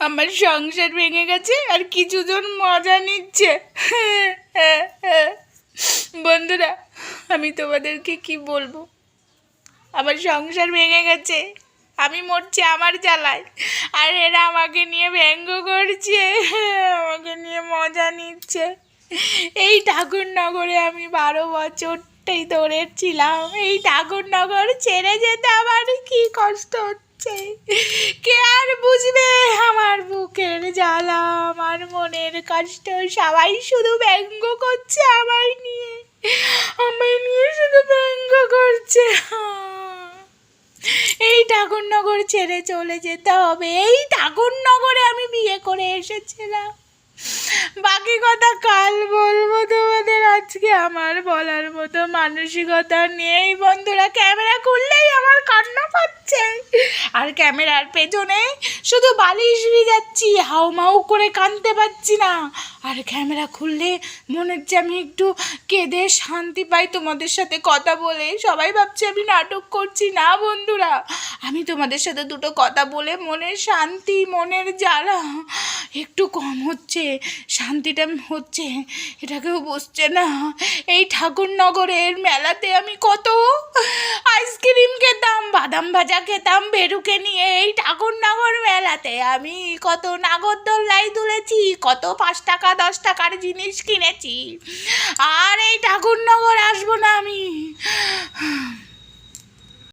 আমার সংসার ভেঙে গেছে আর কিছুজন মজা নিচ্ছে। বন্ধুরা, আমি তোমাদেরকে কি বলবো, আমার সংসার ভেঙে গেছে, আমি মরছি আমার জ্বালায়, আর এরা আমাকে নিয়ে ব্যঙ্গ করছে, আমাকে নিয়ে মজা নিচ্ছে। এই ঠাকুরনগরে আমি 12 বছরটাই ধরে ছিলাম। এই ঠাকুরনগর ছেড়ে যেতে আমার কি কষ্ট হচ্ছে, কে আর বুঝবে আমার বুকের জ্বালা, আমার মনের কষ্ট। সবাই শুধু ব্যঙ্গ করছে আমায় নিয়ে শুধু ব্যঙ্গ করছে। এই ঠাকুরনগর ছেড়ে চলে যেতে হবে। এই ঠাকুরনগরে আমি বিয়ে করে এসেছিলাম। বাকি কথা কাল বলবো তোমাদের, আজকে আমার বলার মতো মানসিকতা নেই। বন্ধুরা, ক্যামেরা খুললেই আমার কান্না পাচ্ছে, আর ক্যামেরার পেছনে শুধু বালিশ ভিজাচ্ছি, হাউমাউ করে কাঁদতে পারছি না। আর ক্যামেরা খুললে মনে হচ্ছে আমি একটু কেঁদে শান্তি পাই তোমাদের সাথে কথা বলে। সবাই ভাবছে আমি নাটক করছি। না বন্ধুরা, আমি তোমাদের সাথে দুটো কথা বলে মনের শান্তি, মনের জ্বালা একটু কম হচ্ছে, শান্তিটা হচ্ছে, এটা কেউ বুঝছে না। এই ঠাকুরনগরের মেলাতে আমি কত আইসক্রিম খেতাম, বাদাম ভাজা খেতাম বেরুকে নিয়ে। এই ঠাকুরনগর মেলাতে আমি কত নাগরদোল্লায় তুলেছি, কত 5 টাকা 10 টাকার জিনিস কিনেছি। আর এই ঠাকুরনগর আসবো না আমি।